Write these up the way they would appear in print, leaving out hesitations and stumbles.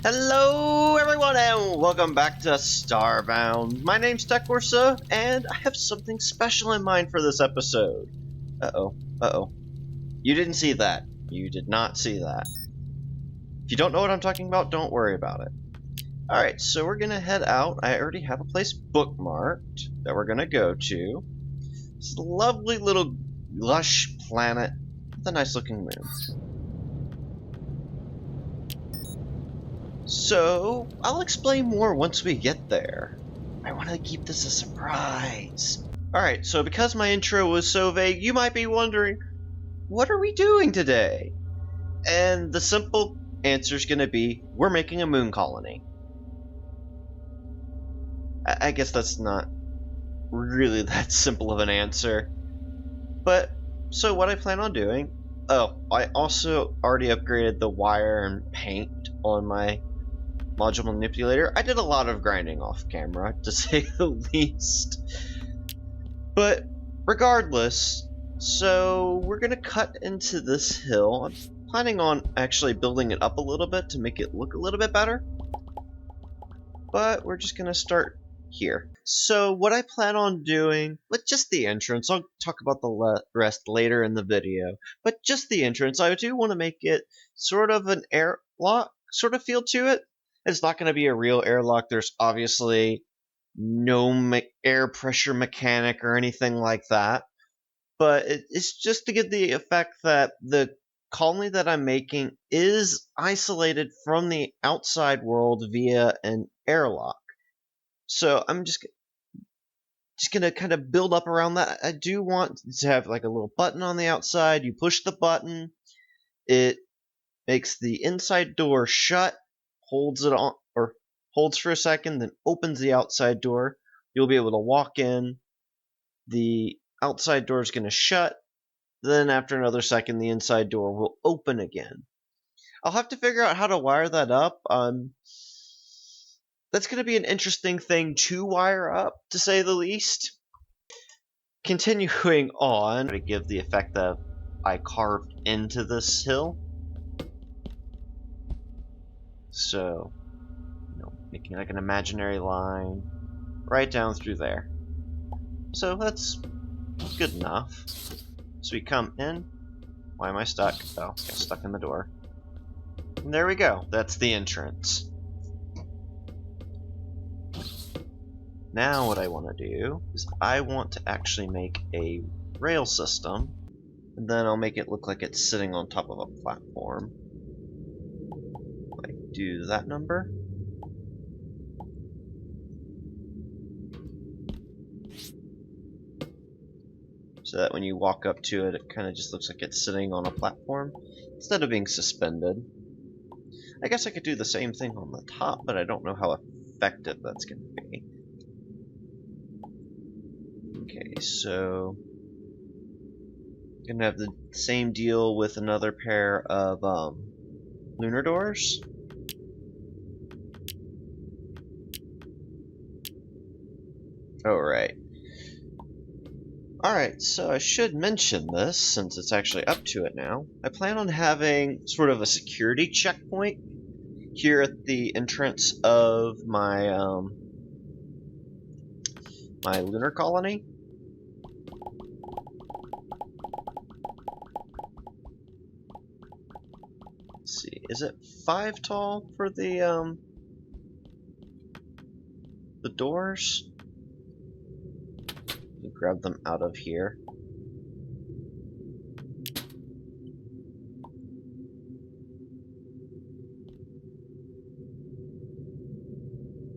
Hello everyone and welcome back to Starbound. My name's Techorsa and I have something special in mind for this episode. Uh-oh. You didn't see that. You did not see that. If you don't know what I'm talking about, don't worry about it. Alright, so we're gonna head out. I already have a place bookmarked that we're gonna go to. It's a lovely little lush planet with a nice looking moon. So, I'll explain more once we get there. I want to keep this a surprise. Alright, so because my intro was so vague, you might be wondering, what are we doing today? And the simple answer is going to be, we're making a moon colony. I guess that's not really that simple of an answer. But, so what I plan on doing, I also already upgraded the wire and paint on my module manipulator. I did a lot of grinding off camera, to say the least. But regardless, so we're gonna cut into this hill. I'm planning on actually building it up a little bit to make it look a little bit better. But we're just gonna start here. So what I plan on doing, with just the entrance, I'll talk about the rest later in the video, but just the entrance, I do want to make it sort of an airlock sort of feel to it. It's not going to be a real airlock. There's obviously no air pressure mechanic or anything like that, but it's just to give the effect that the colony that I'm making is isolated from the outside world via an airlock. So I'm just gonna kind of build up around that. I do want to have like a little button on the outside. You push the button, it makes the inside door shut, holds it on, or holds for a second, then opens the outside door. You'll be able to walk in. The outside door is gonna shut. Then after another second, the inside door will open again. I'll have to figure out how to wire that up. That's going to be an interesting thing to wire up, to say the least. Continuing on, to give the effect that I carved into this hill. So, making like an imaginary line right down through there. So that's good enough. So we come in. Why am I stuck? Oh, got stuck in the door. And there we go. That's the entrance. Now what I want to do is I want to actually make a rail system, and then I'll make it look like it's sitting on top of a platform. Like, do that number. So that when you walk up to it, it kind of just looks like it's sitting on a platform, instead of being suspended. I guess I could do the same thing on the top, but I don't know how effective that's going to be. Okay, so gonna have the same deal with another pair of lunar doors. Alright. Alright, so I should mention this, since it's actually up to it now. I plan on having sort of a security checkpoint here at the entrance of my my lunar colony. Let's see, is it 5 tall for the doors? Grab them out of here.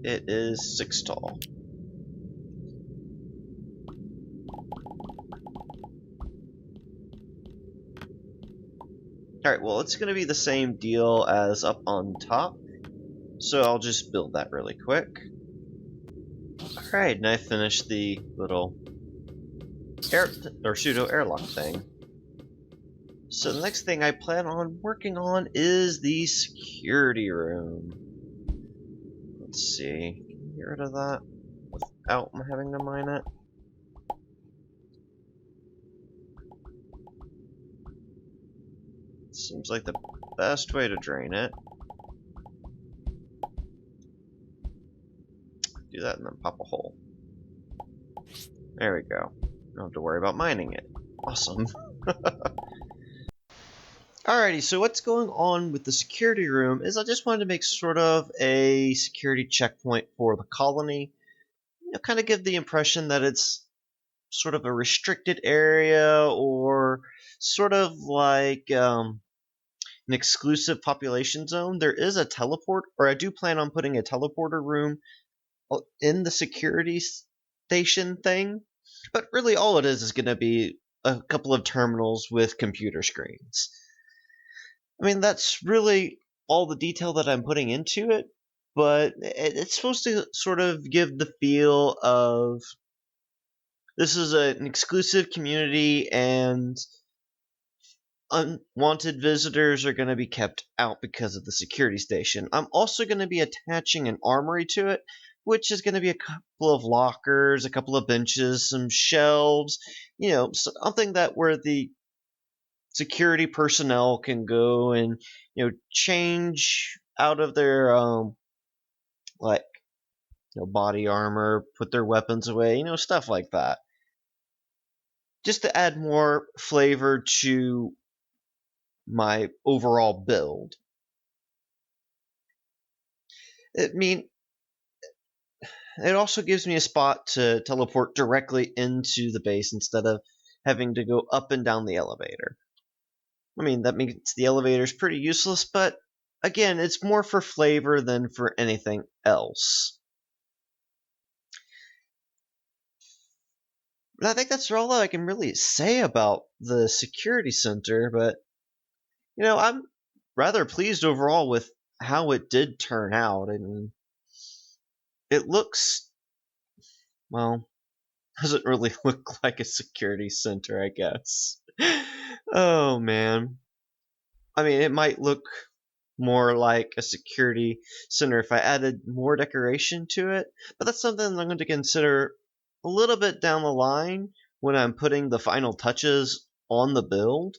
It is 6 tall. Alright, well, it's going to be the same deal as up on top, so I'll just build that really quick. Alright, and I finished the little pseudo airlock thing. So the next thing I plan on working on is the security room. Let's see, can we get rid of that without having to mine it? Seems like the best way to drain it. do that and then pop a hole. There we go. Don't have to worry about mining it. Awesome. Alrighty, so what's going on with the security room is I just wanted to make sort of a security checkpoint for the colony. Kind of give the impression that it's sort of a restricted area or sort of like an exclusive population zone. There is a teleport, or I do plan on putting a teleporter room in the security station thing. But really all it is going to be a couple of terminals with computer screens. I mean, that's really all the detail that I'm putting into it, but it's supposed to sort of give the feel of this is an exclusive community and unwanted visitors are going to be kept out because of the security station. I'm also going to be attaching an armory to it, which is going to be a couple of lockers, a couple of benches, some shelves, something that where the security personnel can go and change out of their like body armor, put their weapons away, stuff like that, just to add more flavor to my overall build. It also gives me a spot to teleport directly into the base instead of having to go up and down the elevator. I mean, that makes the elevators pretty useless, but again, it's more for flavor than for anything else. And I think that's all I can really say about the security center, but I'm rather pleased overall with how it did turn out. I mean, it looks, well, doesn't really look like a security center, I guess. Oh man. I mean, it might look more like a security center if I added more decoration to it, but that's something I'm going to consider a little bit down the line when I'm putting the final touches on the build.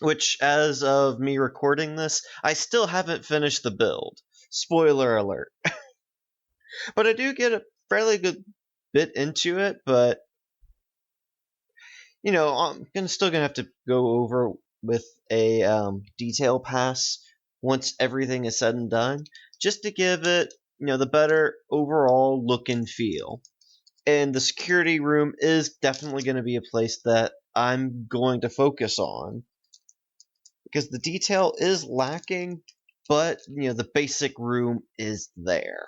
Which, as of me recording this, I still haven't finished the build. Spoiler alert. But I do get a fairly good bit into it, but I'm still gonna have to go over with a detail pass once everything is said and done, just to give it the better overall look and feel. And the security room is definitely going to be a place that I'm going to focus on because the detail is lacking, but the basic room is there.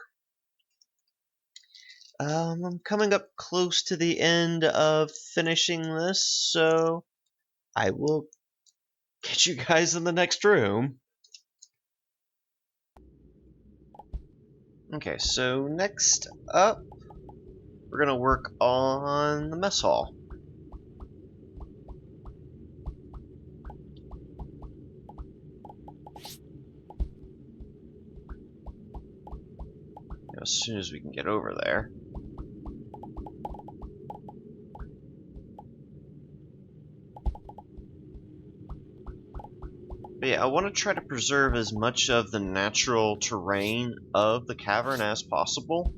I'm coming up close to the end of finishing this, so I will catch you guys in the next room. Okay, so next up, we're gonna work on the mess hall. As soon as we can get over there. But yeah, I want to try to preserve as much of the natural terrain of the cavern as possible.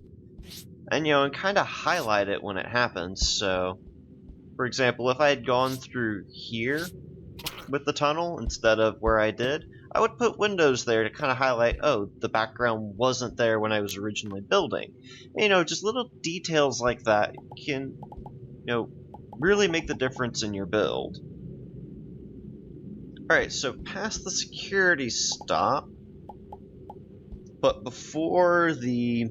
And and kind of highlight it when it happens. So, for example, if I had gone through here with the tunnel instead of where I did, I would put windows there to kind of highlight, oh, the background wasn't there when I was originally building. Just little details like that can, really make the difference in your build. Alright, so past the security stop, but before the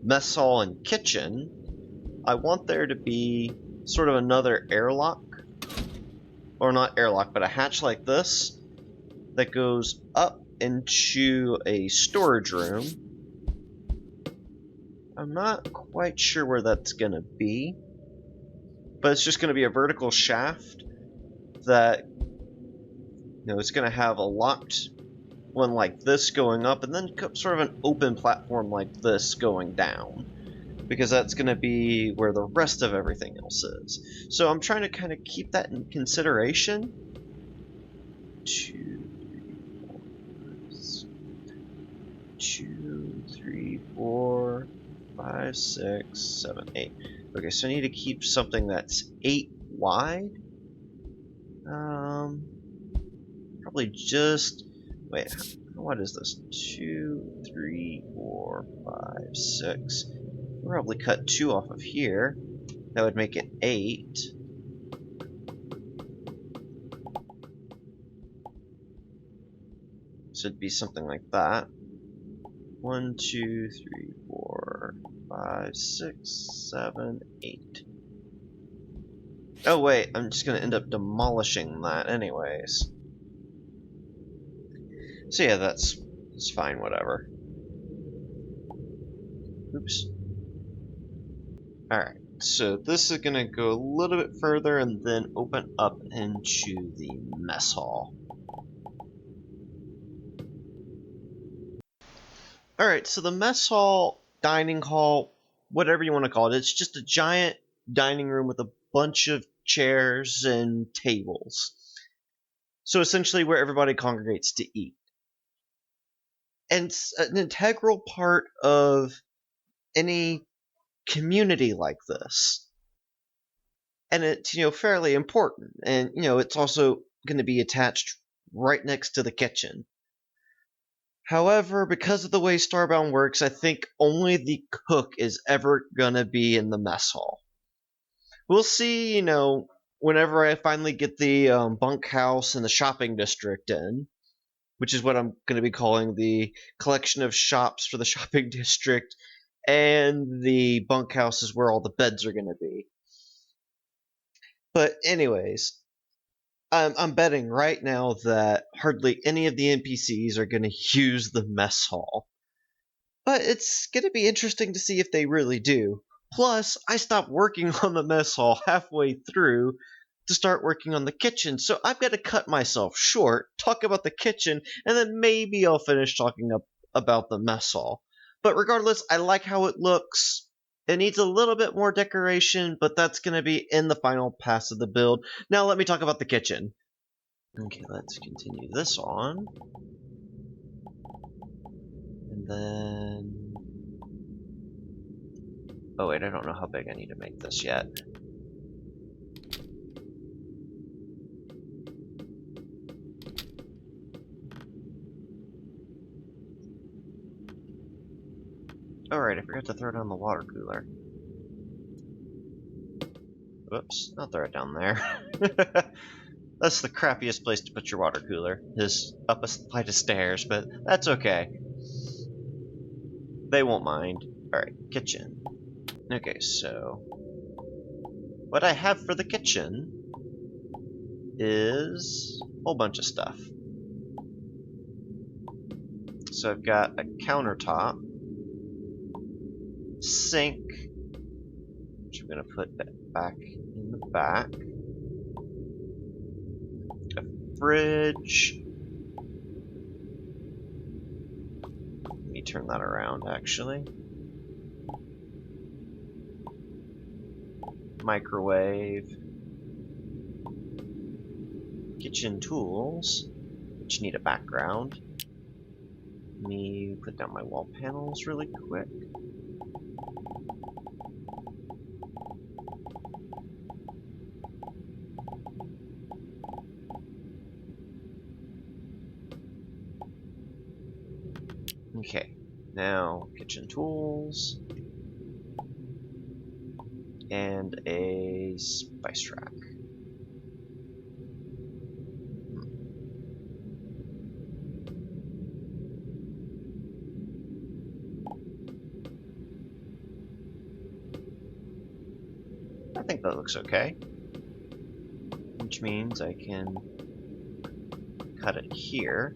mess hall and kitchen, I want there to be sort of another airlock, or not airlock, but a hatch like this that goes up into a storage room. I'm not quite sure where that's gonna be, but it's just gonna be a vertical shaft that it's gonna have a locked one like this going up, and then sort of an open platform like this going down, because that's going to be where the rest of everything else is. So I'm trying to kind of keep that in consideration. 2, 3, 4. 5, 6, 7, 8. Okay, so I need to keep something that's 8 wide. Probably just... Wait, how wide is this? 2, 3, 4, 5, 6. We'll probably cut 2 off of here. That would make it 8. So it'd be something like that. 1, 2, 3, 4, 5, 6, 7, 8. Oh wait, I'm just gonna end up demolishing that anyways. So yeah, that's fine, whatever. Oops. Alright, so this is gonna go a little bit further and then open up into the mess hall. Alright, so the mess hall, dining hall, whatever you want to call it, it's just a giant dining room with a bunch of chairs and tables. So essentially where everybody congregates to eat. And it's an integral part of any community like this. And it's, fairly important. And, it's also going to be attached right next to the kitchen. However, because of the way Starbound works, I think only the cook is ever going to be in the mess hall. We'll see, whenever I finally get the bunkhouse and the shopping district in, which is what I'm going to be calling the collection of shops for the shopping district, and the bunkhouse is where all the beds are going to be. But anyways, I'm betting right now that hardly any of the NPCs are going to use the mess hall. But it's going to be interesting to see if they really do. Plus, I stopped working on the mess hall halfway through to start working on the kitchen, so I've got to cut myself short, talk about the kitchen, and then maybe I'll finish talking about the mess hall. But regardless, I like how it looks. It needs a little bit more decoration, but that's going to be in the final pass of the build. Now let me talk about the kitchen. Okay, let's continue this on. And then... Oh wait, I don't know how big I need to make this yet. Alright, I forgot to throw down the water cooler. Whoops, I'll throw it down there. That's the crappiest place to put your water cooler, is up a flight of stairs, but that's okay. They won't mind. Alright, kitchen. Okay, so... what I have for the kitchen is a whole bunch of stuff. So I've got a countertop, sink, which I'm going to put back in the back, a fridge. Let me turn that around, actually. Microwave. Kitchen tools, which need a background. Let me put down my wall panels really quick. Okay, now kitchen tools and a spice rack. I think that looks okay, which means I can cut it here,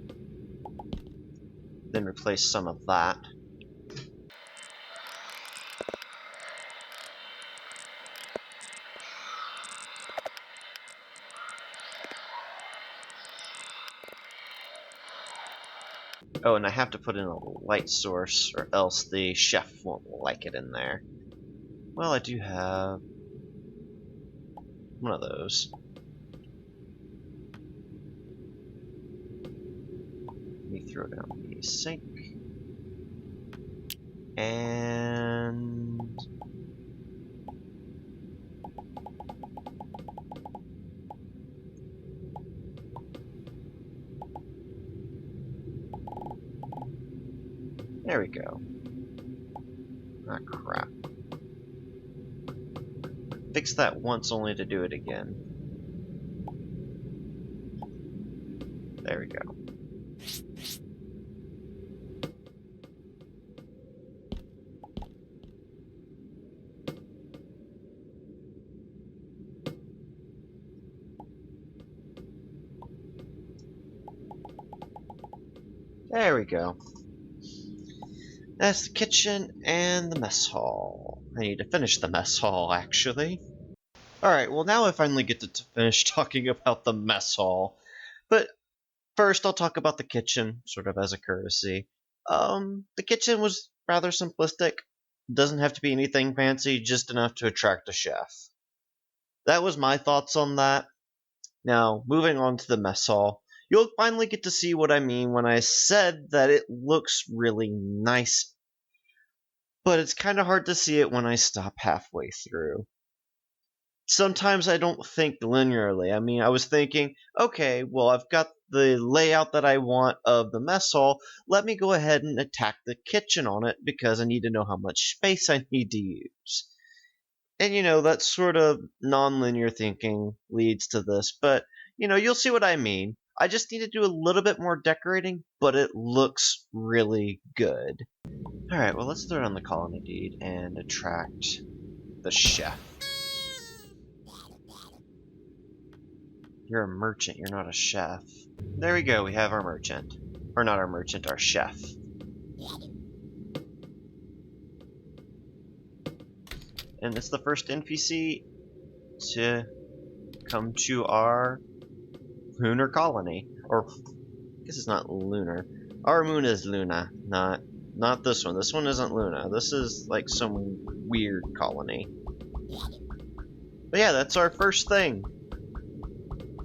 then replace some of that. Oh, and I have to put in a light source, or else the chef won't like it in there. Well, I do have one of those. Let me throw down the sink. And there we go. Ah, crap. Fix that once only to do it again. There we go. There we go. That's the kitchen and the mess hall. I need to finish the mess hall, actually. Alright, well now I finally get to finish talking about the mess hall. But first I'll talk about the kitchen, sort of as a courtesy. The kitchen was rather simplistic. Doesn't have to be anything fancy, just enough to attract a chef. That was my thoughts on that. Now, moving on to the mess hall. You'll finally get to see what I mean when I said that it looks really nice. But it's kind of hard to see it when I stop halfway through. Sometimes I don't think linearly. I mean, I was thinking, okay, well, I've got the layout that I want of the mess hall. Let me go ahead and attack the kitchen on it because I need to know how much space I need to use. And, that sort of non-linear thinking leads to this. But, you'll see what I mean. I just need to do a little bit more decorating, but it looks really good. Alright, well, let's throw it on the colony deed and attract the chef. You're a merchant, you're not a chef. There we go, we have our merchant. Or not our merchant, our chef. And it's the first NPC to come to our lunar colony. Or, I guess it's not lunar. Our moon is Luna, not this one. This one isn't Luna. This is like some weird colony. But yeah, that's our first thing.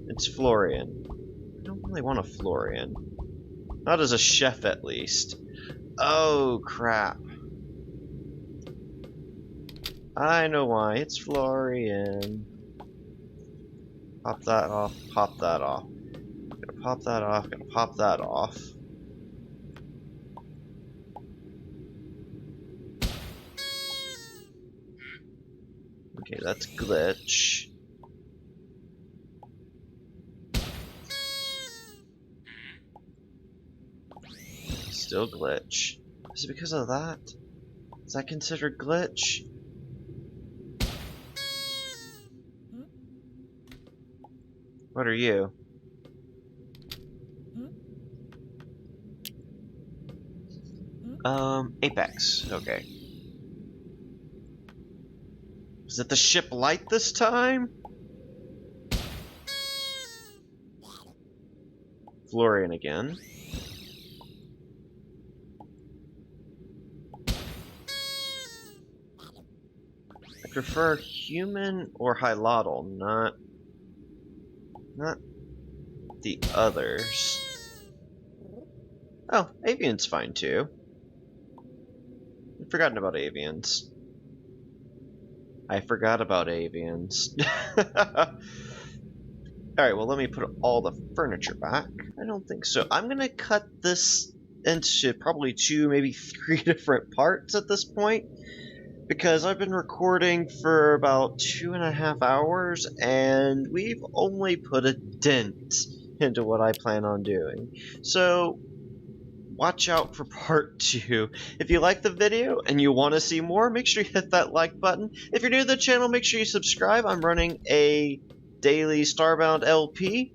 It's Florian. I don't really want a Florian. Not as a chef, at least. Oh, crap. I know why. It's Florian. Pop that off. Pop that off. Gonna pop that off. Gonna pop that off. Okay, that's glitch. Still glitch. Is it because of that? Is that considered glitch? What are you? Apex. Okay. Is it the ship light this time? Florian again. I prefer human or Hylotl, not the others. Oh, avian's fine too. I've forgotten about avians. I forgot about avians. Alright, well let me put all the furniture back. I don't think so. I'm gonna cut this into probably 2, maybe 3 different parts at this point. Because I've been recording for about 2.5 hours, and we've only put a dent into what I plan on doing. So, watch out for part 2. If you like the video and you want to see more, make sure you hit that like button. If you're new to the channel, make sure you subscribe. I'm running a daily Starbound LP.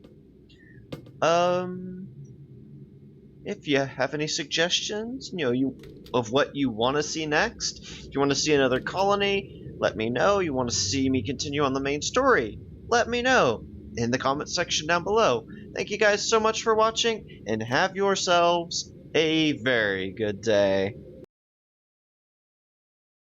If you have any suggestions, of what you want to see next, if you want to see another colony, let me know. You want to see me continue on the main story, let me know in the comment section down below. Thank you guys so much for watching, and have yourselves a very good day.